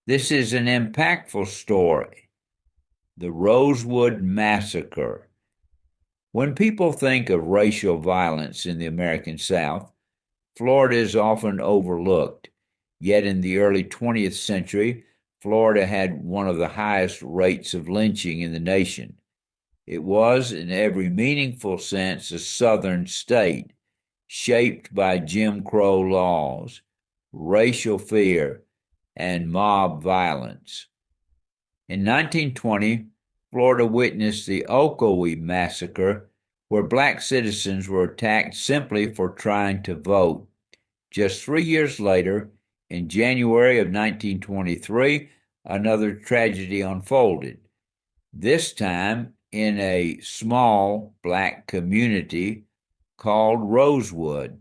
This is an impactful story, the Rosewood Massacre. When people think of racial violence in the American South, Florida is often overlooked. Yet in the early 20th century, Florida had one of the highest rates of lynching in the nation. It was, in every meaningful sense, a Southern state, shaped by Jim Crow laws, racial fear, and mob violence. In 1920, Florida witnessed the Ocoee Massacre, where black citizens were attacked simply for trying to vote. Just 3 years later, in January of 1923, another tragedy unfolded, this time in a small black community called Rosewood.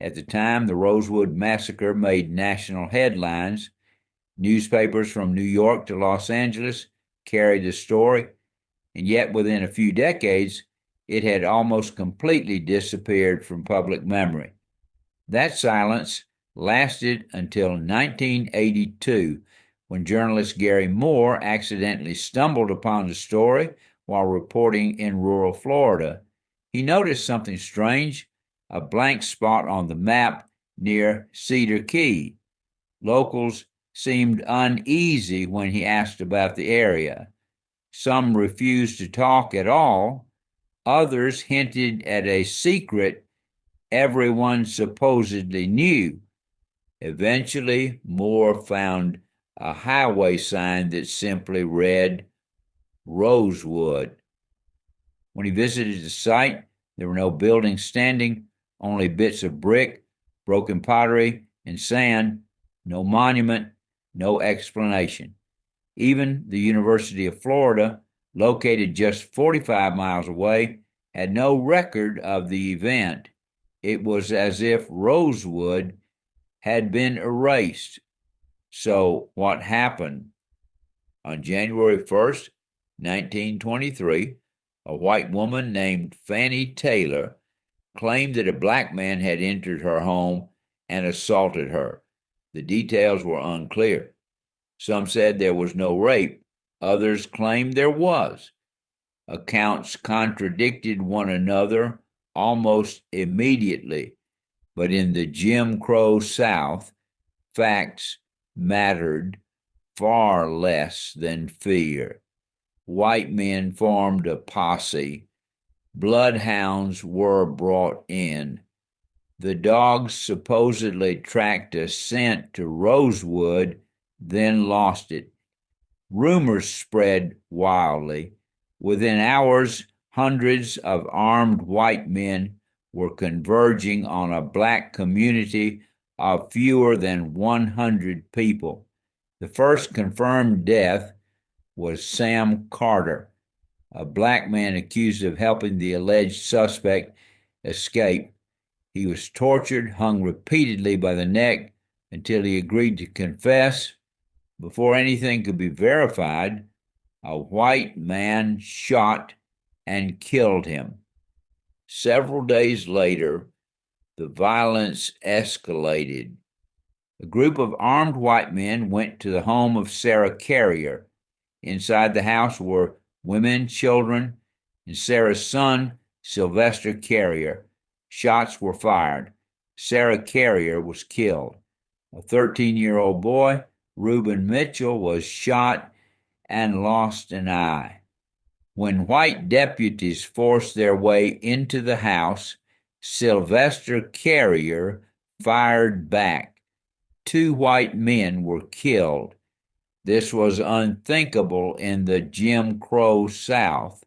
At the time, the Rosewood Massacre made national headlines. Newspapers from New York to Los Angeles carried the story, and yet within a few decades, it had almost completely disappeared from public memory. That silence lasted until 1982, when journalist Gary Moore accidentally stumbled upon the story while reporting in rural Florida. He noticed something strange, a blank spot on the map near Cedar Key. Locals seemed uneasy when he asked about the area. Some refused to talk at all. Others hinted at a secret everyone supposedly knew. Eventually, Moore found a highway sign that simply read Rosewood. When he visited the site, there were no buildings standing, only bits of brick, broken pottery, and sand, no monument, no explanation. Even the University of Florida, located just 45 miles away, had no record of the event. It was as if Rosewood had been erased. So, what happened? On January 1st, 1923, a white woman named Fannie Taylor claimed that a black man had entered her home and assaulted her. The details were unclear. Some said there was no rape, others claimed there was. Accounts contradicted one another almost immediately, but in the Jim Crow South, facts mattered far less than fear. White men formed a posse. Bloodhounds were brought in. The dogs supposedly tracked a scent to Rosewood, then lost it. Rumors spread wildly. Within hours, hundreds of armed white men were converging on a black community of fewer than 100 people. The first confirmed death was Sam Carter, a black man accused of helping the alleged suspect escape. He was tortured, hung repeatedly by the neck until he agreed to confess. Before anything could be verified, a white man shot and killed him. Several days later, the violence escalated. A group of armed white men went to the home of Sarah Carrier. Inside the house were women, children, and Sarah's son, Sylvester Carrier. Shots were fired. Sarah Carrier was killed. A 13-year-old boy, Reuben Mitchell, was shot and lost an eye. When white deputies forced their way into the house, Sylvester Carrier fired back. 2 white men were killed. This was unthinkable in the Jim Crow South.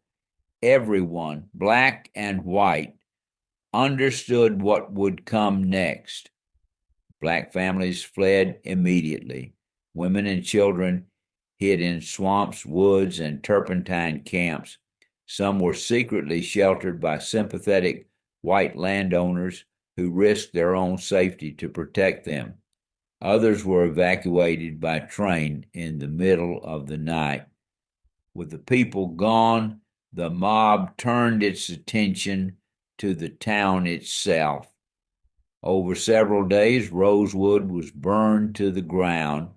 Everyone, black and white, understood what would come next. Black families fled immediately. Women and children hid in swamps, woods, and turpentine camps. Some were secretly sheltered by sympathetic white landowners who risked their own safety to protect them. Others were evacuated by train in the middle of the night. With the people gone, the mob turned its attention to the town itself. Over several days, Rosewood was burned to the ground.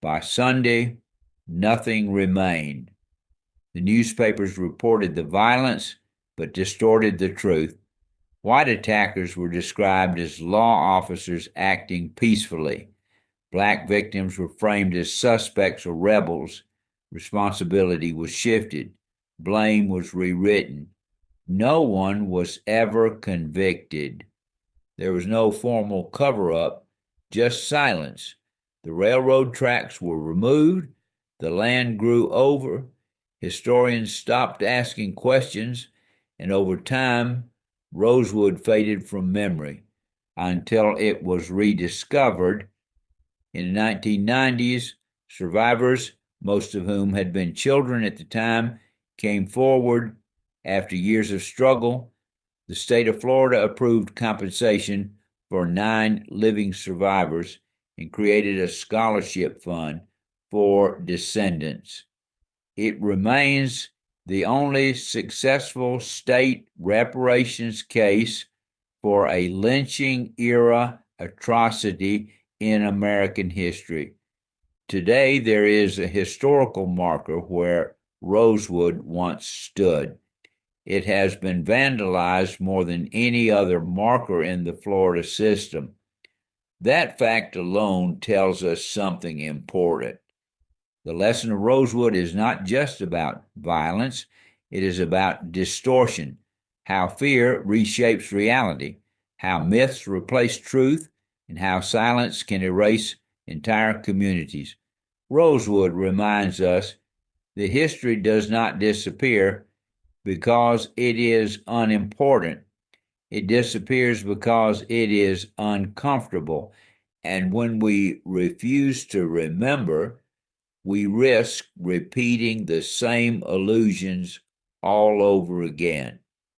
By Sunday, nothing remained. The newspapers reported the violence, but distorted the truth. White attackers were described as law officers acting peacefully. Black victims were framed as suspects or rebels. Responsibility was shifted. Blame was rewritten. No one was ever convicted. There was no formal cover-up, just silence. The railroad tracks were removed. The land grew over. Historians stopped asking questions, and over time, Rosewood faded from memory until it was rediscovered. In the 1990s, survivors, most of whom had been children at the time, came forward. After years of struggle, the state of Florida approved compensation for 9 living survivors and created a scholarship fund for descendants. It remains the only successful state reparations case for a lynching-era atrocity in American history. Today, there is a historical marker where Rosewood once stood. It has been vandalized more than any other marker in the Florida system. That fact alone tells us something important. The lesson of Rosewood is not just about violence, it is about distortion, how fear reshapes reality, how myths replace truth, and how silence can erase entire communities. Rosewood reminds us that history does not disappear because it is unimportant. It disappears because it is uncomfortable. And when we refuse to remember, we risk repeating the same illusions all over again.